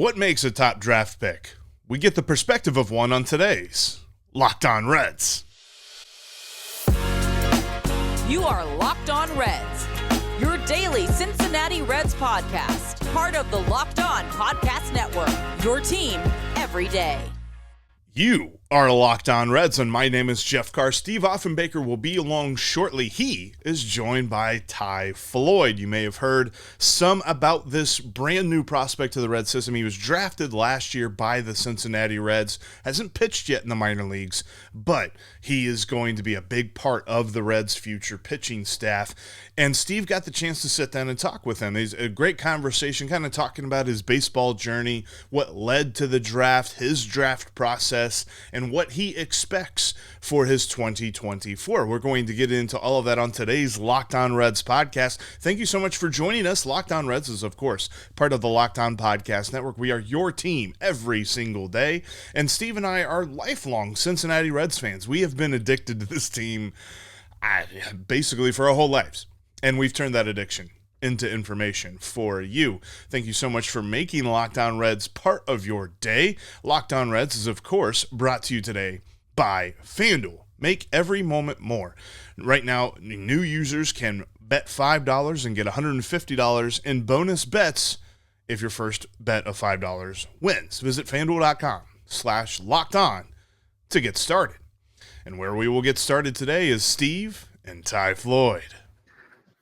What makes a top draft pick? We get the perspective of one on today's Locked On Reds. You are Locked On Reds, your daily Cincinnati Reds podcast, part of the Locked On Podcast Network, your team every day. You are Locked On Reds, and my name is Jeff Carr. Steve Offenbaker will be along shortly. He is joined by Ty Floyd. You may have heard some about this brand new prospect to the Red system. He was drafted last year by the Cincinnati Reds. Hasn't pitched yet in the minor leagues, but he is going to be a big part of the Reds' future pitching staff. And Steve got the chance to sit down and talk with him. It's a great conversation, kind of talking about his baseball journey, what led to the draft, his draft process, and what he expects for his 2024. We're going to get into all of that on today's Locked On Reds podcast. Thank you so much for joining us. Locked On Reds is, of course, part of the Locked On Podcast Network. We are your team every single day, and Steve and I are lifelong Cincinnati Reds fans. We have been addicted to this team basically for our whole lives, and we've turned that addiction into information for you. Thank you so much for making Locked On Reds part of your day. Locked On Reds is, of course, brought to you today by FanDuel. Make every moment more. Right now, new users can bet $5 and get $150 in bonus bets if your first bet of $5 wins. Visit FanDuel.com/LockedOn to get started. And where we will get started today is Steve and Ty Floyd.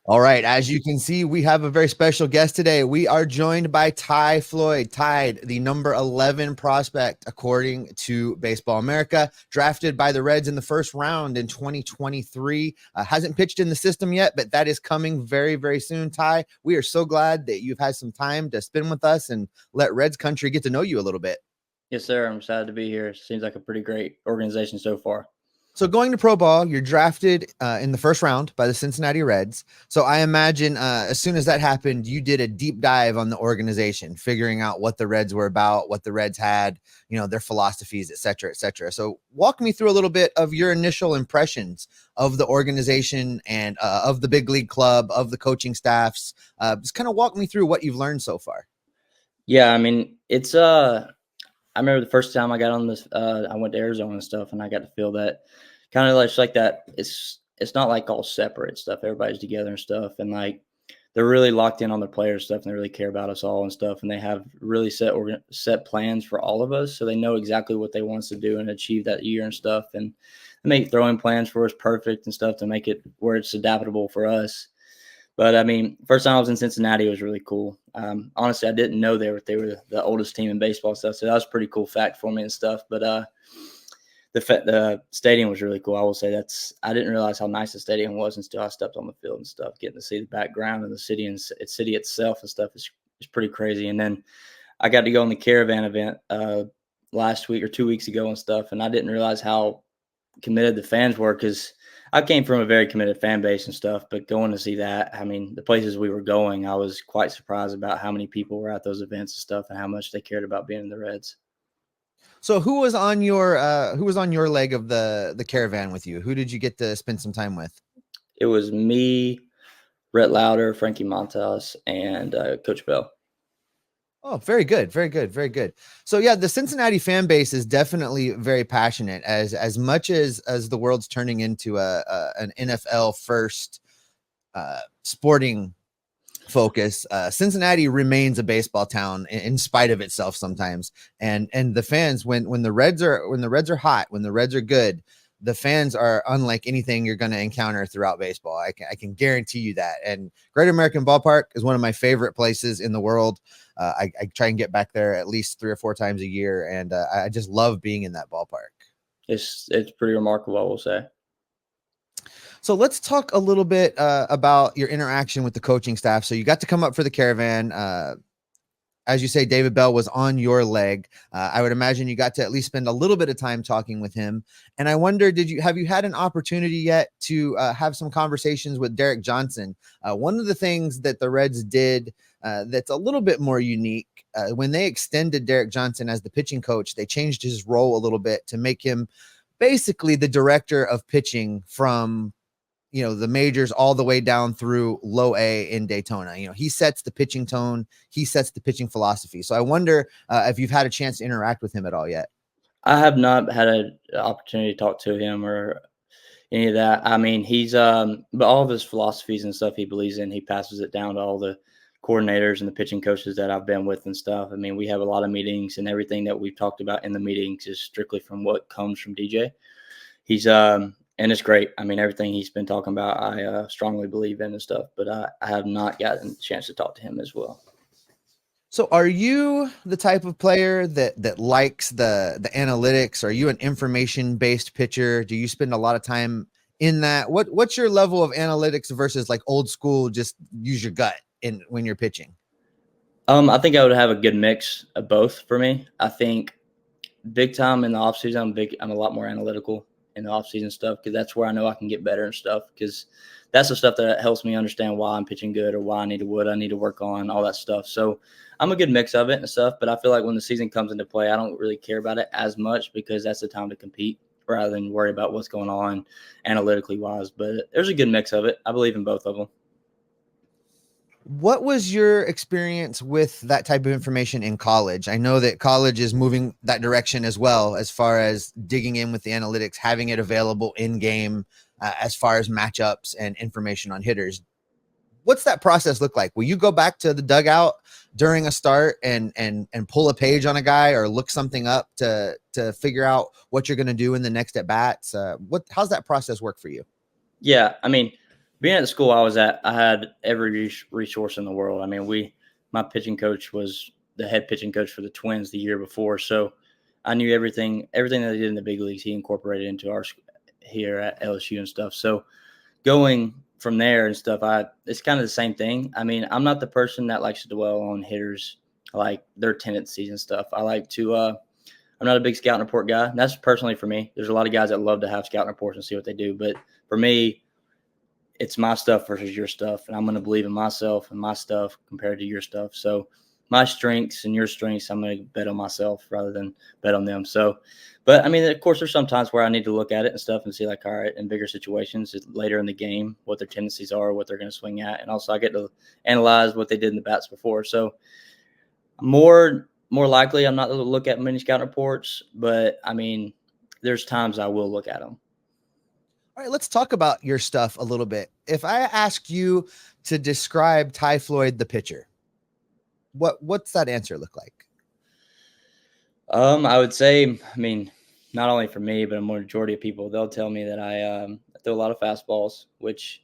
All right, as you can see, we have a very special guest today. We are joined by Ty Floyd, tied the number 11 prospect according to Baseball America, drafted by the Reds in the first round in 2023. Hasn't pitched in the system yet, but that is coming very, very soon. Ty, we are so glad that you've had some time to spend with us and let Reds country get to know you a little bit. Yes, sir. I'm excited to be here. Seems like a pretty great organization so far. So going to pro ball, you're drafted in the first round by the Cincinnati Reds. So I imagine as soon as that happened, you did a deep dive on the organization, figuring out what the Reds were about, what the Reds had, their philosophies, et cetera, et cetera. So walk me through a little bit of your initial impressions of the organization and of the big league club, of the coaching staffs. Just kind of walk me through what you've learned so far. Yeah, I mean, it's I remember the first time I got on this, I went to Arizona and stuff, and I got to feel that kind of like that. It's not like all separate stuff. Everybody's together and stuff, and like they're really locked in on their players stuff, and they really care about us all and stuff. And they have really set plans for all of us, so they know exactly what they want us to do and achieve that year and stuff. And they make throwing plans for us perfect and stuff to make it where it's adaptable for us. But I mean, first time I was in Cincinnati, it was really cool. Honestly, I didn't know they were the oldest team in baseball and stuff, so that was a pretty cool fact for me and stuff. But the stadium was really cool. I will say I didn't realize how nice the stadium was until I stepped on the field and stuff. Getting to see the background and the city and its city itself and stuff is pretty crazy. And then I got to go on the Caravan event last week or 2 weeks ago and stuff, and I didn't realize how committed the fans were because I came from a very committed fan base and stuff, but going to see that, I mean, the places we were going, I was quite surprised about how many people were at those events and stuff and how much they cared about being in the Reds. So who was on your leg of the Caravan with you? Who did you get to spend some time with? It was me, Rhett Lauder, Frankie Montas, and Coach Bell. Oh, very good. Very good. Very good. So yeah, the Cincinnati fan base is definitely very passionate as much as the world's turning into an NFL first sporting focus. Cincinnati remains a baseball town in spite of itself sometimes. And the fans, when the Reds are hot, when the Reds are good, the fans are unlike anything you're going to encounter throughout baseball. I can guarantee you that. And Great American Ballpark is one of my favorite places in the world. I try and get back there at least 3 or 4 times a year. And I just love being in that ballpark. It's pretty remarkable, I will say. So let's talk a little bit about your interaction with the coaching staff. So you got to come up for the Caravan. As you say, David Bell was on your leg. I would imagine you got to at least spend a little bit of time talking with him. And I wonder, have you had an opportunity yet to have some conversations with Derek Johnson? One of the things that the Reds did that's a little bit more unique, when they extended Derek Johnson as the pitching coach, they changed his role a little bit to make him basically the director of pitching from the majors all the way down through low A in Daytona. He sets the pitching tone, he sets the pitching philosophy. So I wonder if you've had a chance to interact with him at all yet. I have not had an opportunity to talk to him or any of that. I mean, he's but all of his philosophies and stuff he believes in, he passes it down to all the coordinators and the pitching coaches that I've been with and stuff. I mean, we have a lot of meetings, and everything that we've talked about in the meetings is strictly from what comes from DJ. He's and it's great. I mean, everything he's been talking about, I strongly believe in and stuff, but I have not gotten a chance to talk to him as well. So are you the type of player that likes the analytics? Are you an information-based pitcher? Do you spend a lot of time in that? What's your level of analytics versus like old school, just use your gut when you're pitching? I think I would have a good mix of both for me. I think big time in the offseason, I'm a lot more analytical in the offseason stuff, because that's where I know I can get better and stuff, because that's the stuff that helps me understand why I'm pitching good or why what I need to work on, all that stuff. So I'm a good mix of it and stuff, but I feel like when the season comes into play, I don't really care about it as much, because that's the time to compete rather than worry about what's going on analytically wise. But there's a good mix of it. I believe in both of them. What was your experience with that type of information in college? I know that college is moving that direction as well, as far as digging in with the analytics, having it available in game, as far as matchups and information on hitters. What's that process look like? Will you go back to the dugout during a start and pull a page on a guy, or look something up to figure out what you're going to do in the next at bats? How's that process work for you? Yeah, I mean, being at the school I was at, I had every resource in the world. I mean, my pitching coach was the head pitching coach for the Twins the year before, so I knew everything that they did in the big leagues. He incorporated into our here at LSU and stuff. So going from there and stuff, it's kind of the same thing. I mean, I'm not the person that likes to dwell on hitters, like their tendencies and stuff. I like to. I'm not a big scouting report guy. And that's personally for me. There's a lot of guys that love to have scouting reports and see what they do, but for me, it's my stuff versus your stuff, and I'm going to believe in myself and my stuff compared to your stuff. So my strengths and your strengths, I'm going to bet on myself rather than bet on them. So, but I mean, of course, there's some times where I need to look at it and stuff and see, like, all right, in bigger situations later in the game, what their tendencies are, what they're going to swing at. And also I get to analyze what they did in the bats before. So more likely I'm not going to look at many scouting reports, but I mean, there's times I will look at them. All right, let's talk about your stuff a little bit. If I asked you to describe Ty Floyd, the pitcher, what's that answer look like? I would say, I mean, not only for me, but a majority of people, they'll tell me that I throw a lot of fastballs, which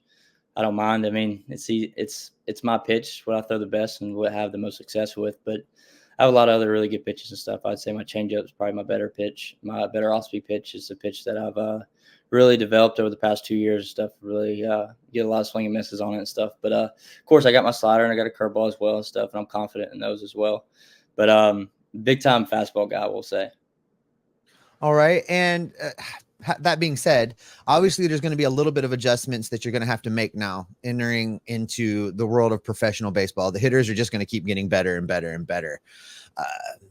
I don't mind. I mean, it's my pitch, what I throw the best and what I have the most success with. But I have a lot of other really good pitches and stuff. I'd say my changeup is probably my better pitch. My better off-speed pitch is the pitch that I've really developed over the past 2 years and stuff. Really get a lot of swing and misses on it and stuff. But of course, I got my slider and I got a curveball as well and stuff, and I'm confident in those as well. But big time fastball guy, we'll say. All right, and that being said, obviously there's going to be a little bit of adjustments that you're going to have to make now entering into the world of professional baseball. The hitters are just going to keep getting better and better and better.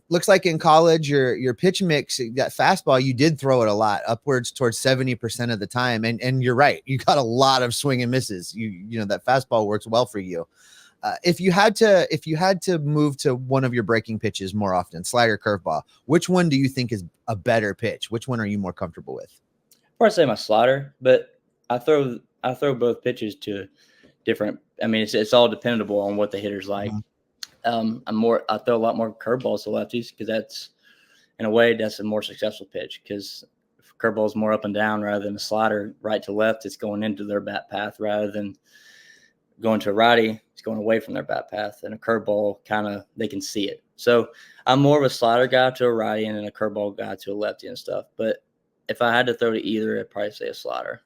Looks like in college, your pitch mix, that fastball, you did throw it a lot, upwards towards 70% of the time. And you're right. You got a lot of swing and misses. You know, that fastball works well for you. If you had to move to one of your breaking pitches more often, slider, curveball, which one do you think is a better pitch? Which one are you more comfortable with? I'd probably say my slider, but I throw both pitches to different. I mean, it's all dependable on what the hitter's like. Mm-hmm. I throw a lot more curveballs to lefties because that's, in a way, that's a more successful pitch, because curveball is more up and down rather than a slider right to left. It's going into their bat path rather than going to a righty. It's going away from their bat path, and a curveball they can see it. So I'm more of a slider guy to a righty and a curveball guy to a lefty and stuff. But if I had to throw to either, I'd probably say a slider.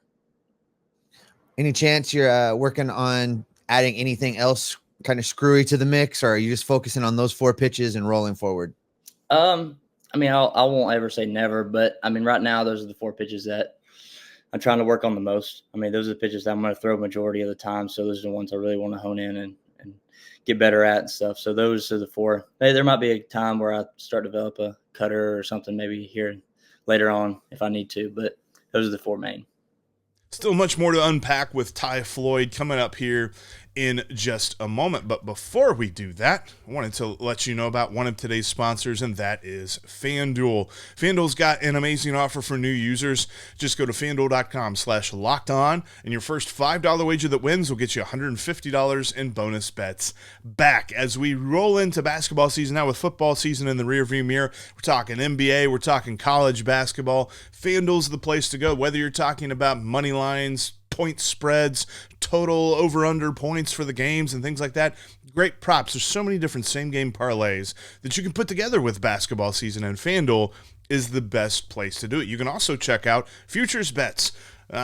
Any chance you're working on adding anything else kind of screwy to the mix, or are you just focusing on those 4 pitches and rolling forward? I mean, I won't ever say never, but I mean, right now, those are the 4 pitches that I'm trying to work on the most. I mean, those are the pitches that I'm going to throw majority of the time. So those are the ones I really want to hone in and get better at and stuff. So those are the 4. Hey, there might be a time where I start to develop a cutter or something maybe here later on if I need to, but those are the 4 main. Still much more to unpack with Ty Floyd coming up here in just a moment. But before we do that, I wanted to let you know about one of today's sponsors, and that is FanDuel. FanDuel's got an amazing offer for new users. Just go to FanDuel.com/lockedon, and your first $5 wager that wins will get you $150 in bonus bets back. As we roll into basketball season now with football season in the rearview mirror, we're talking NBA, we're talking college basketball. FanDuel's the place to go, whether you're talking about money lines, point spreads, total over-under points for the games and things like that. Great props. There's so many different same-game parlays that you can put together with basketball season, and FanDuel is the best place to do it. You can also check out futures bets.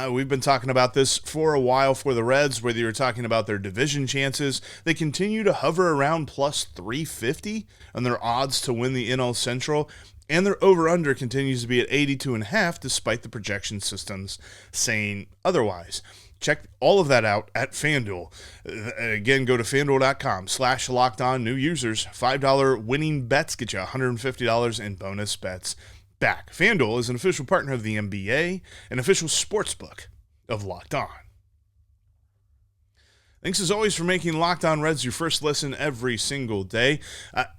We've been talking about this for a while for the Reds, whether you're talking about their division chances. They continue to hover around plus 350 on their odds to win the NL Central, and their over-under continues to be at 82.5 despite the projection systems saying otherwise. Check all of that out at FanDuel. Again, go to FanDuel.com/lockedon. New users, $5 winning bets get you $150 in bonus bets back. FanDuel is an official partner of the NBA, an official sportsbook of Locked On. Thanks as always for making Locked On Reds your first listen every single day.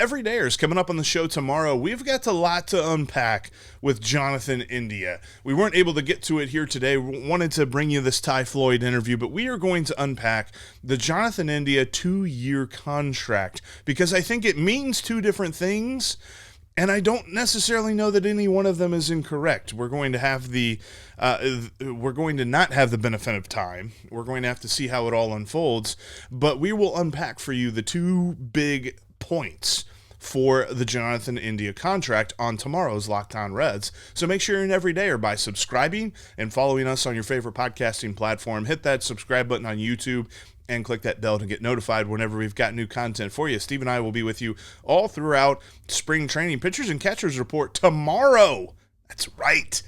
Every day is coming up on the show tomorrow. We've got a lot to unpack with Jonathan India. We weren't able to get to it here today. We wanted to bring you this Ty Floyd interview, but we are going to unpack the Jonathan India 2-year contract because I think it means two different things. And I don't necessarily know that any one of them is incorrect. We're going to have we're going to not have the benefit of time. We're going to have to see how it all unfolds. But we will unpack for you the two big points for the Jonathan India contract on tomorrow's Locked On Reds. So make sure you're in every day or by subscribing and following us on your favorite podcasting platform. Hit that subscribe button on YouTube and click that bell to get notified whenever we've got new content for you. Steve and I will be with you all throughout spring training. Pitchers and catchers report tomorrow. That's right.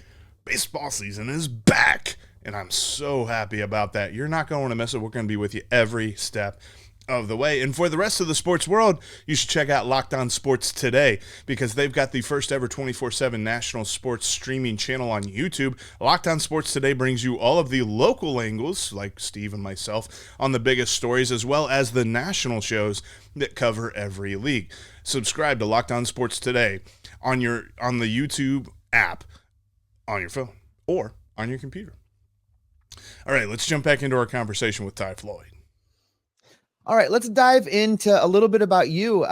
Baseball season is back, and I'm so happy about that. You're not going to miss it. We're going to be with you every step of the way. And for the rest of the sports world, you should check out Locked On Sports Today because they've got the first ever 24/7 national sports streaming channel on YouTube. Locked On Sports Today brings you all of the local angles, like Steve and myself, on the biggest stories, as well as the national shows that cover every league. Subscribe to Locked On Sports Today on the YouTube app on your phone or on your computer. All right, let's jump back into our conversation with Ty Floyd. All right, let's dive into a little bit about you.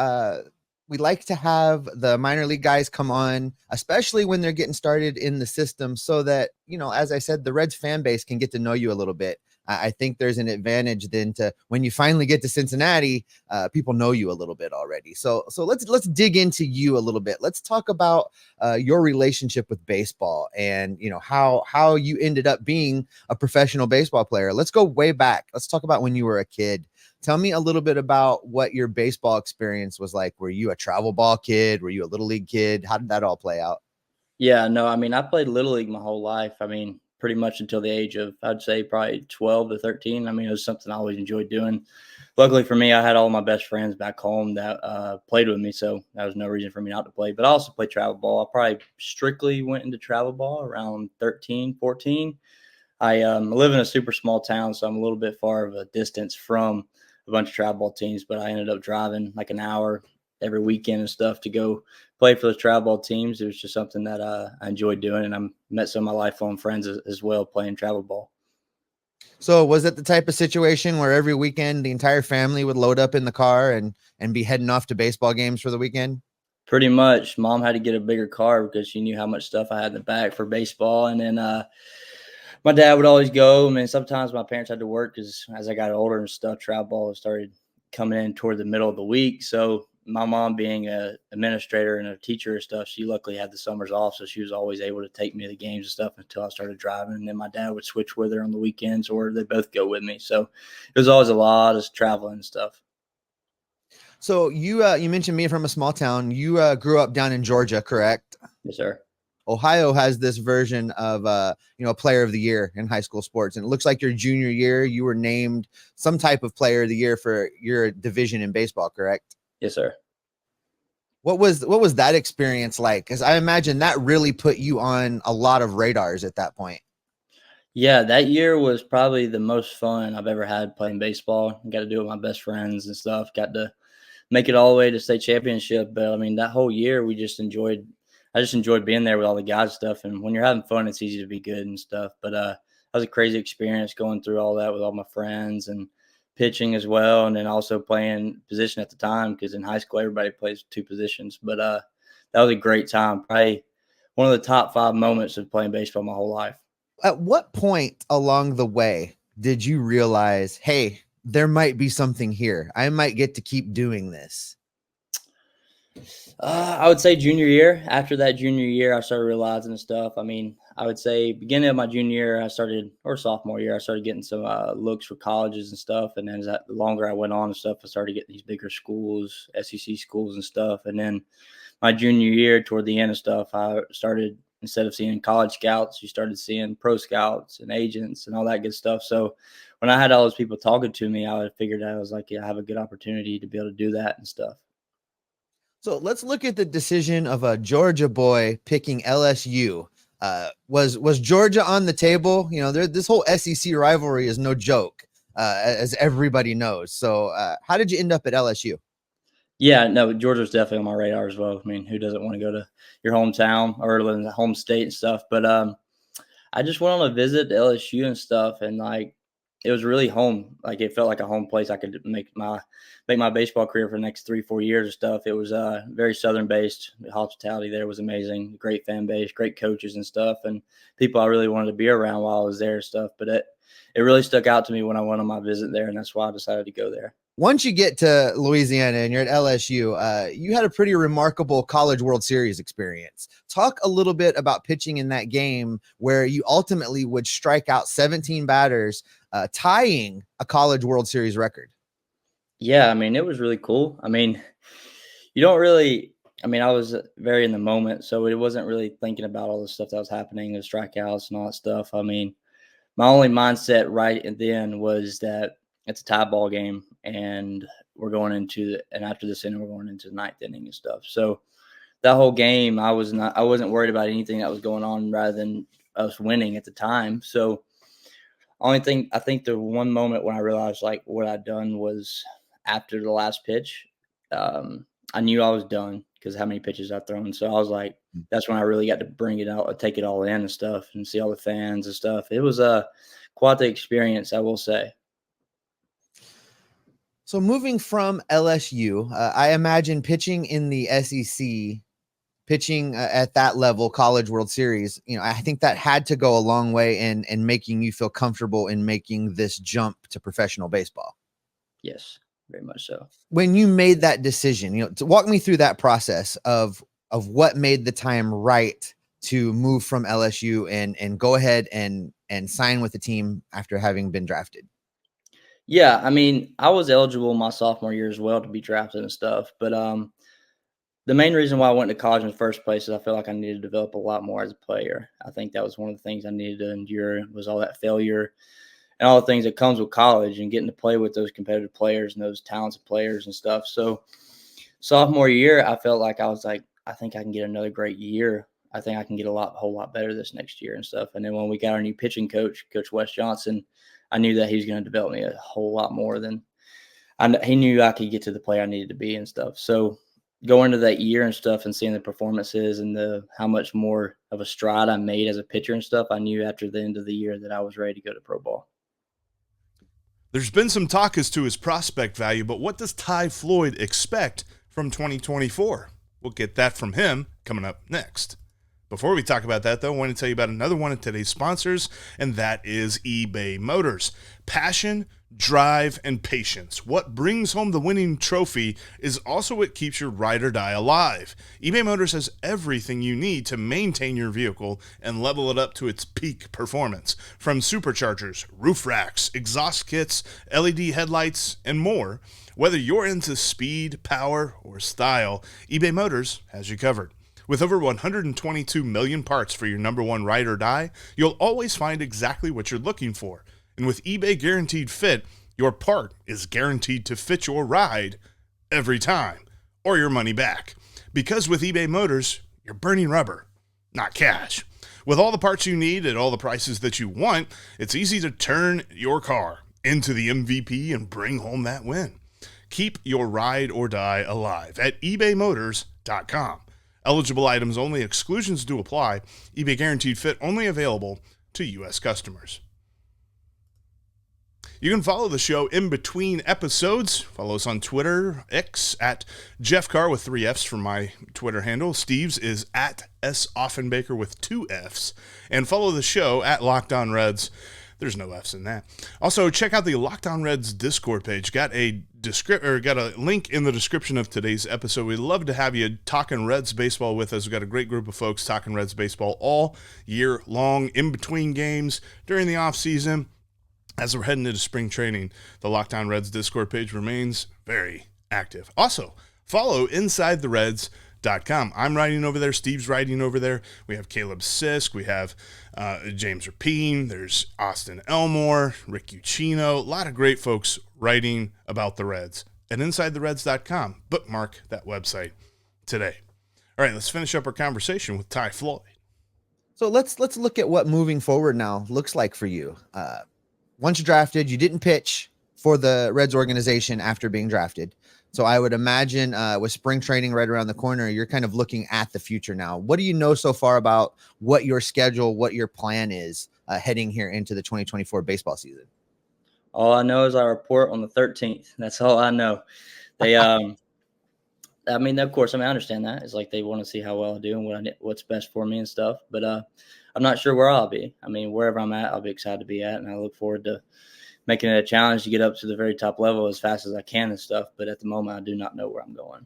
We like to have the minor league guys come on, especially when they're getting started in the system, so that, as I said, the Reds fan base can get to know you a little bit. I think there's an advantage then to when you finally get to Cincinnati, people know you a little bit already. So let's dig into you a little bit. Let's talk about your relationship with baseball and how you ended up being a professional baseball player. Let's go way back. Let's talk about when you were a kid. Tell me a little bit about what your baseball experience was like. Were you a travel ball kid? Were you a little league kid? How did that all play out? Yeah, no, I played Little League my whole life. Pretty much until the age of, I'd say, probably 12 to 13. It was something I always enjoyed doing. Luckily for me, I had all my best friends back home that played with me, so that was no reason for me not to play. But I also played travel ball. I probably strictly went into travel ball around 13, 14. I live in a super small town, so I'm a little bit far of a distance from a bunch of travel ball teams, but I ended up driving like an hour every weekend and stuff to go play for those travel ball teams. It was just something that I enjoyed doing, and I met some of my lifelong friends as well playing travel ball. So was it the type of situation where every weekend the entire family would load up in the car and be heading off to baseball games for the weekend? Pretty much. Mom had to get a bigger car because she knew how much stuff I had in the back for baseball, and then my dad would always go. Sometimes my parents had to work because as I got older and stuff, travel ball started coming in toward the middle of the week. So my mom, being an administrator and a teacher and stuff, she luckily had the summers off. So she was always able to take me to the games and stuff until I started driving. And then my dad would switch with her on the weekends, or they both go with me. So it was always a lot of traveling and stuff. So you mentioned being from a small town. You grew up down in Georgia, correct? Yes, sir. Ohio has this version of player of the year in high school sports. And it looks like your junior year, you were named some type of player of the year for your division in baseball, correct? Yes, sir. What was that experience like? Because I imagine that really put you on a lot of radars at that point. Yeah, that year was probably the most fun I've ever had playing baseball. Got to do it with my best friends and stuff. Got to make it all the way to state championship. But I mean, that whole year we just enjoyed. I just enjoyed being there with all the guys stuff. And when you're having fun, it's easy to be good and stuff. But that was a crazy experience going through all that with all my friends and pitching as well, and then also playing position at the time because in high school everybody plays two positions. But that was a great time. Probably one of the top 5 moments of playing baseball my whole life. At what point along the way did you realize, hey, there might be something here? I might get to keep doing this. I would say junior year. After that junior year, I started realizing stuff. I mean, I would say beginning of my junior year, or sophomore year, I started getting some looks for colleges and stuff. And then the longer I went on and stuff, I started getting these bigger schools, SEC schools and stuff. And then my junior year, toward the end of stuff, I started, instead of seeing college scouts, you started seeing pro scouts and agents and all that good stuff. So when I had all those people talking to me, I figured I was like, yeah, I have a good opportunity to be able to do that and stuff. So let's look at the decision of a Georgia boy picking LSU. Was Georgia on the table? You know, this whole SEC rivalry is no joke, as everybody knows. So how did you end up at LSU? Yeah, no, Georgia's definitely on my radar as well. I mean, who doesn't want to go to your hometown or live in the home state and stuff? But I just went on a visit to LSU and stuff, and like it was really home. Like it felt like a home place. I could make my baseball career for the next 3-4 years and stuff. It was very Southern based. The hospitality there was amazing. Great fan base, great coaches and stuff, and people I really wanted to be around while I was there and stuff. But it really stuck out to me when I went on my visit there, and that's why I decided to go there. Once you get to Louisiana and you're at LSU, you had a pretty remarkable College World Series experience. Talk a little bit about pitching in that game where you ultimately would strike out 17 batters, tying a College World Series record. Yeah, I mean, it was really cool. I mean, I was very in the moment, so it wasn't really thinking about all the stuff that was happening, the strikeouts and all that stuff. I mean, my only mindset right then was that it's a tie ball game and after this inning, we're going into the 9th inning and stuff. So that whole game, I wasn't worried about anything that was going on rather than us winning at the time. So I think the one moment when I realized like what I'd done was after the last pitch. I knew I was done because how many pitches I'd thrown. So I was like, that's when I really got to bring it out, take it all in and stuff and see all the fans and stuff. It was quite the experience, I will say. So moving from LSU, I imagine pitching in the SEC, pitching at that level, College World Series, you know, I think that had to go a long way in making you feel comfortable in making this jump to professional baseball. Yes, very much so. When you made that decision, you know, to walk me through that process of what made the time right to move from LSU and go ahead and sign with the team after having been drafted. Yeah, I mean, I was eligible my sophomore year as well to be drafted and stuff. But the main reason why I went to college in the first place is I felt like I needed to develop a lot more as a player. I think that was one of the things I needed to endure was all that failure and all the things that comes with college and getting to play with those competitive players and those talented players and stuff. So sophomore year, I felt like I was like, I think I can get another great year. I think I can get a whole lot better this next year and stuff. And then when we got our new pitching coach, Coach Wes Johnson, I knew that he was going to develop me a whole lot more than he knew I could get to the player I needed to be and stuff. So going into that year and stuff and seeing the performances and how much more of a stride I made as a pitcher and stuff, I knew after the end of the year that I was ready to go to pro ball. There's been some talk as to his prospect value, but what does Ty Floyd expect from 2024? We'll get that from him coming up next. Before we talk about that, though, I want to tell you about another one of today's sponsors, and that is eBay Motors. Passion, drive, and patience. What brings home the winning trophy is also what keeps your ride or die alive. eBay Motors has everything you need to maintain your vehicle and level it up to its peak performance. From superchargers, roof racks, exhaust kits, LED headlights, and more. Whether you're into speed, power, or style, eBay Motors has you covered. With over 122 million parts for your number one ride or die, you'll always find exactly what you're looking for. And with eBay Guaranteed Fit, your part is guaranteed to fit your ride every time, or your money back. Because with eBay Motors, you're burning rubber, not cash. With all the parts you need at all the prices that you want, it's easy to turn your car into the MVP and bring home that win. Keep your ride or die alive at ebaymotors.com. Eligible items only. Exclusions do apply. eBay Guaranteed Fit only available to U.S. customers. You can follow the show in between episodes. Follow us on Twitter, X, at Jeff Carr with 3 Fs for my Twitter handle. Steve's is at S. Offenbaker with 2 Fs. And follow the show at Locked On Reds. There's no Fs in that. Also, check out the Locked On Reds Discord page. Got a link in the description of today's episode. We'd love to have you talking Reds baseball with us. We've got a great group of folks talking Reds baseball all year long, in between games, during the off season. As we're heading into spring training, the Locked On Reds Discord page remains very active. Also, follow InsideTheReds.com. I'm writing over there. Steve's writing over there. We have Caleb Sisk. We have James Rapine. There's Austin Elmore, Rick Uccino. A lot of great folks writing about the Reds. At InsideTheReds.com. Bookmark that website today. All right, let's finish up our conversation with Ty Floyd. So let's look at what moving forward now looks like for you. Once you're drafted, you didn't pitch for the Reds organization after being drafted. So I would imagine with spring training right around the corner, you're kind of looking at the future now. What do you know so far about what your schedule, what your plan is heading here into the 2024 baseball season? All I know is I report on the 13th. That's all I know. They, I mean, of course, I understand that. It's like they want to see how well I do and what's best for me and stuff. But I'm not sure where I'll be. I mean, wherever I'm at, I'll be excited to be at. And I look forward to making it a challenge to get up to the very top level as fast as I can and stuff. But at the moment, I do not know where I'm going.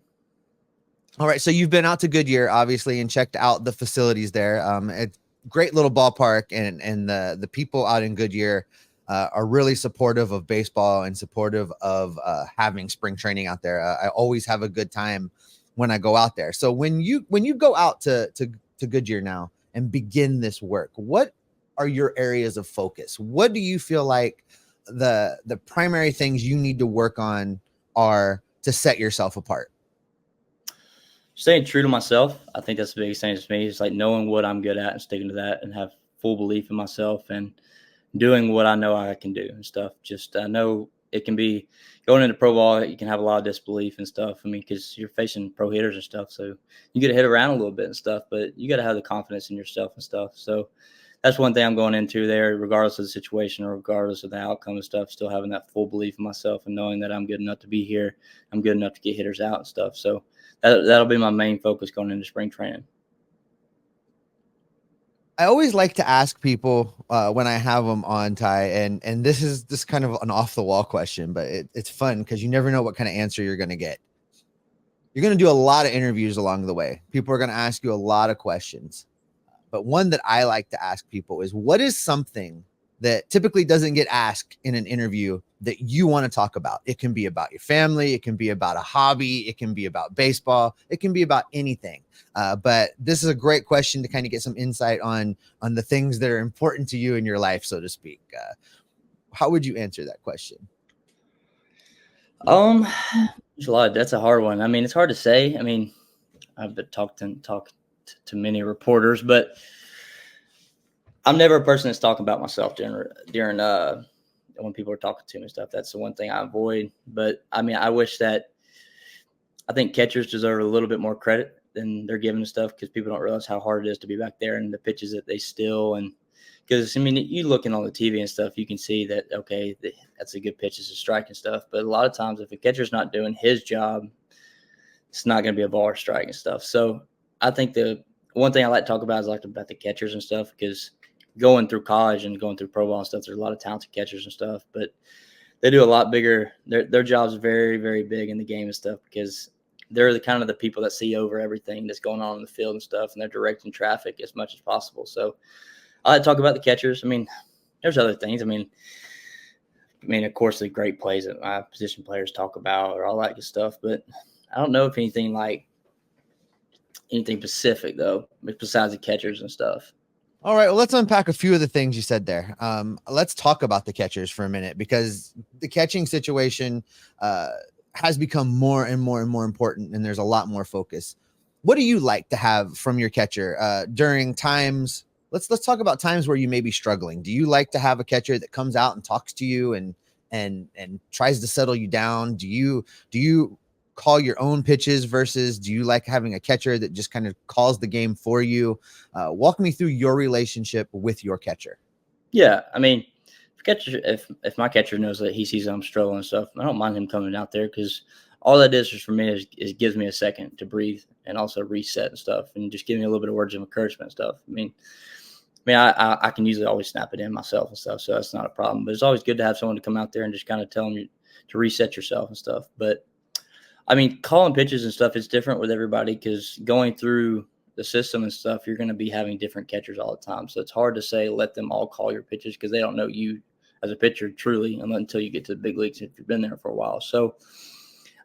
All right. So you've been out to Goodyear, obviously, and checked out the facilities there. It's a great little ballpark. And the people out in Goodyear are really supportive of baseball and supportive of having spring training out there. I always have a good time when I go out there. So when you go out to Goodyear now and begin this work, what are your areas of focus? What do you feel like the primary things you need to work on are to set yourself apart? Staying true to myself. I think that's the biggest thing to me. It's like knowing what I'm good at and sticking to that and have full belief in myself and doing what I know I can do and stuff. Just I know it can be going into pro ball. You can have a lot of disbelief and stuff. I mean, because you're facing pro hitters and stuff, so you get to hit around a little bit and stuff. But you got to have the confidence in yourself and stuff. So that's one thing I'm going into there, regardless of the situation or regardless of the outcome and stuff. Still having that full belief in myself and knowing that I'm good enough to be here. I'm good enough to get hitters out and stuff. So that'll be my main focus going into spring training. I always like to ask people when I have them on, Ty, and this is this kind of an off the wall question, but it's fun because you never know what kind of answer you're going to get. You're going to do a lot of interviews along the way. People are going to ask you a lot of questions, but one that I like to ask people is, what is something that typically doesn't get asked in an interview that you want to talk about? It can be about your family. It can be about a hobby. It can be about baseball. It can be about anything. But this is a great question to kind of get some insight on the things that are important to you in your life, so to speak. How would you answer that question? There's a lot. That's a hard one. I mean, it's hard to say. I mean, I've been talked to many reporters, but I'm never a person that's talking about myself during when people are talking to me and stuff. That's the one thing I avoid. But I mean, I think catchers deserve a little bit more credit than they're given and stuff, because people don't realize how hard it is to be back there and the pitches that they steal. And because, I mean, you looking on the TV and stuff, you can see that, okay, that's a good pitch, it's a strike and stuff. But a lot of times if a catcher's not doing his job, it's not going to be a ball or strike and stuff. So I think the one thing I like to talk about is about the catchers and stuff, because going through college and going through pro ball and stuff, there's a lot of talented catchers and stuff, but they do a lot bigger. Their job's very, very big in the game and stuff, because they're the kind of the people that see over everything that's going on in the field and stuff, and they're directing traffic as much as possible. So I like to talk about the catchers. I mean, there's other things. I mean, of course, the great plays that my position players talk about or all that good stuff, but I don't know if anything specific though, besides the catchers and stuff. All right, well, let's unpack a few of the things you said there. Let's talk about the catchers for a minute, because the catching situation has become more and more and more important, and there's a lot more focus. What do you like to have from your catcher during times let's talk about times where you may be struggling. Do you like to have a catcher that comes out and talks to you and tries to settle you down? Do you call your own pitches versus do you like having a catcher that just kind of calls the game for you? Walk me through your relationship with your catcher. Yeah, I mean, if my catcher knows that he sees I'm struggling and stuff, I don't mind him coming out there, because all that is for me is gives me a second to breathe and also reset and stuff, and just give me a little bit of words of encouragement and stuff. I can usually always snap it in myself and stuff, so that's not a problem. But it's always good to have someone to come out there and just kind of tell them to reset yourself and stuff. But I mean, calling pitches and stuff is different with everybody, because going through the system and stuff, you're going to be having different catchers all the time. So it's hard to say let them all call your pitches, because they don't know you as a pitcher truly until you get to the big leagues if you've been there for a while. So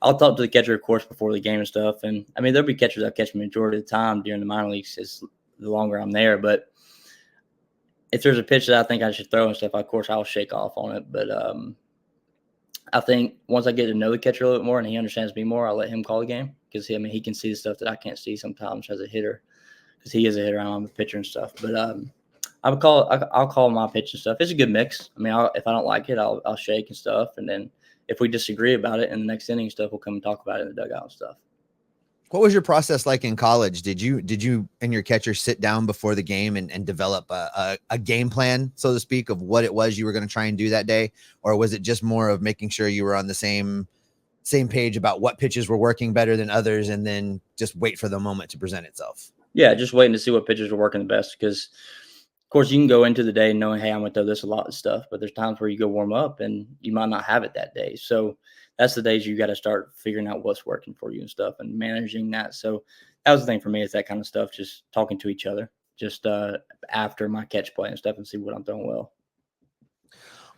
I'll talk to the catcher, of course, before the game and stuff. And I mean, there'll be catchers that catch the majority of the time during the minor leagues is the longer I'm there. But if there's a pitch that I think I should throw and stuff, of course, I'll shake off on it. But I think once I get to know the catcher a little bit more and he understands me more, I'll let him call the game, because he can see the stuff that I can't see sometimes as a hitter, because he is a hitter and I'm a pitcher and stuff. But I'll call my pitch and stuff. It's a good mix. I mean, if I don't like it, I'll shake and stuff, and then if we disagree about it in the next inning stuff, we'll come and talk about it in the dugout and stuff. What was your process like in college? Did you and your catcher sit down before the game and develop a game plan, so to speak, of what it was you were going to try and do that day? Or was it just more of making sure you were on the same page about what pitches were working better than others, and then just wait for the moment to present itself? Yeah, just waiting to see what pitches were working the best, because of course you can go into the day knowing, hey, I'm going to throw this a lot of stuff, but there's times where you go warm up and you might not have it that day. So that's the days you got to start figuring out what's working for you and stuff and managing that. So that was the thing for me, is that kind of stuff, just talking to each other, just after my catch play and stuff, and see what I'm throwing well.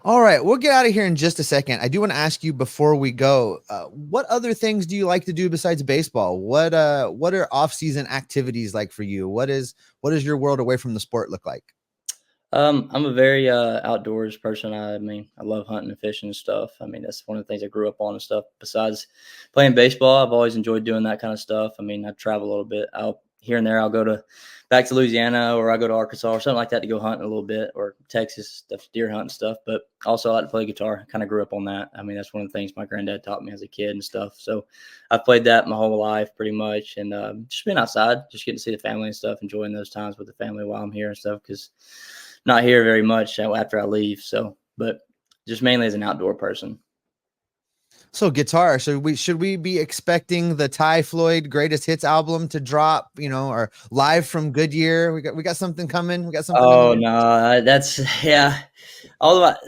All right, we'll get out of here in just a second. I do want to ask you before we go, what other things do you like to do besides baseball? What are off-season activities like for you? What does your world away from the sport look like? I'm a very outdoors person. I mean, I love hunting and fishing and stuff. I mean, that's one of the things I grew up on and stuff. Besides playing baseball, I've always enjoyed doing that kind of stuff. I mean, I travel a little bit. Here and there, I'll go back to Louisiana, or I go to Arkansas or something like that to go hunting a little bit, or Texas stuff, deer hunt and stuff. But also I like to play guitar. I kind of grew up on that. I mean, that's one of the things my granddad taught me as a kid and stuff. So I've played that my whole life pretty much. And just being outside, just getting to see the family and stuff, enjoying those times with the family while I'm here and stuff, because not here very much after I leave. So, but just mainly as an outdoor person. So guitar, should we be expecting the Ty Floyd greatest hits album to drop, or live from Goodyear? We got something coming. We got something. Oh no, that's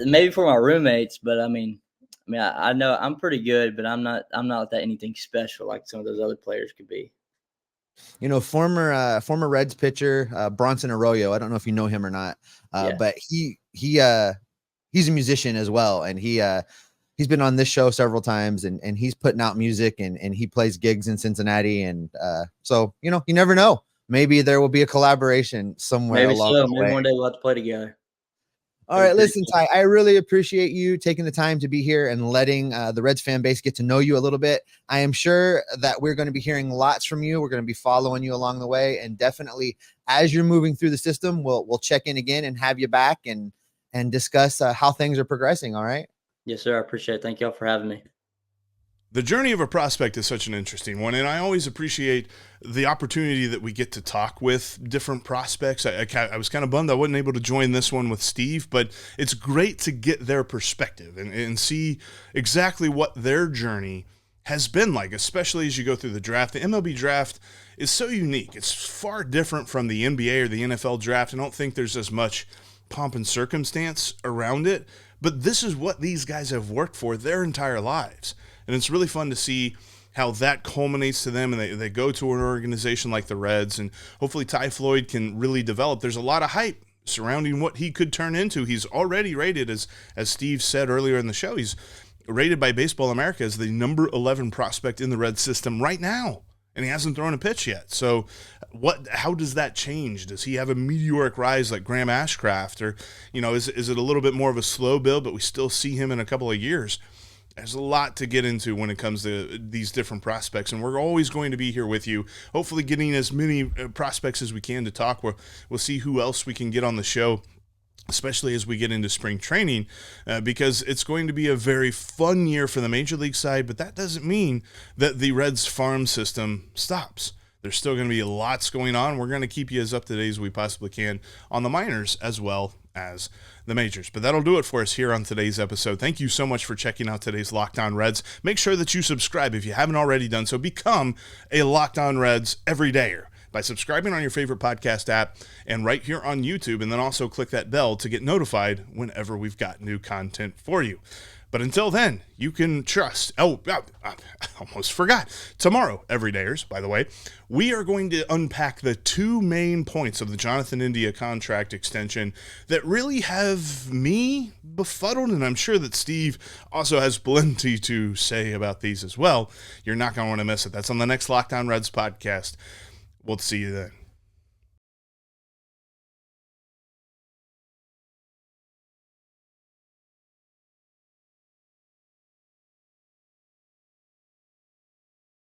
maybe for my roommates, but I know I'm pretty good, but I'm not that anything special like some of those other players could be. Former Reds pitcher Bronson Arroyo. I don't know if you know him or not, but he's a musician as well, and he's been on this show several times, and he's putting out music, and he plays gigs in Cincinnati. And so, you never know. Maybe there will be a collaboration somewhere. Maybe along the way. Maybe one day we'll have to play together. All right, listen, Ty, I really appreciate you taking the time to be here and letting the Reds fan base get to know you a little bit. I am sure that we're going to be hearing lots from you. We're going to be following you along the way, and definitely as you're moving through the system, we'll check in again and have you back and discuss how things are progressing. All right. Yes, sir. I appreciate it. Thank y'all for having me. The journey of a prospect is such an interesting one, and I always appreciate the opportunity that we get to talk with different prospects. I was kind of bummed I wasn't able to join this one with Steve, but it's great to get their perspective and see exactly what their journey has been like, especially as you go through the draft. The MLB draft is so unique. It's far different from the NBA or the NFL draft. I don't think there's as much pomp and circumstance around it, but this is what these guys have worked for their entire lives. And it's really fun to see how that culminates to them, and they go to an organization like the Reds, and hopefully Ty Floyd can really develop. There's a lot of hype surrounding what he could turn into. He's already rated, as Steve said earlier in the show, he's rated by Baseball America as the number 11 prospect in the Reds system right now, and he hasn't thrown a pitch yet. So how does that change? Does he have a meteoric rise like Graham Ashcraft, or is it a little bit more of a slow build, but we still see him in a couple of years? There's a lot to get into when it comes to these different prospects, and we're always going to be here with you, hopefully getting as many prospects as we can to talk. We'll see who else we can get on the show, especially as we get into spring training, because it's going to be a very fun year for the Major League side, but that doesn't mean that the Reds farm system stops. There's still going to be lots going on. We're going to keep you as up to date as we possibly can on the minors as well as the majors. But that'll do it for us here on today's episode. Thank you so much for checking out today's Locked On Reds. Make sure that you subscribe if you haven't already done so. Become a Locked On Reds everydayer by subscribing on your favorite podcast app and right here on YouTube, and then also click that bell to get notified whenever we've got new content for you. But until then, you can trust. I almost forgot. Tomorrow, everydayers, by the way, we are going to unpack the two main points of the Jonathan India contract extension that really have me befuddled, and I'm sure that Steve also has plenty to say about these as well. You're not going to want to miss it. That's on the next Locked On Reds podcast. We'll see you then.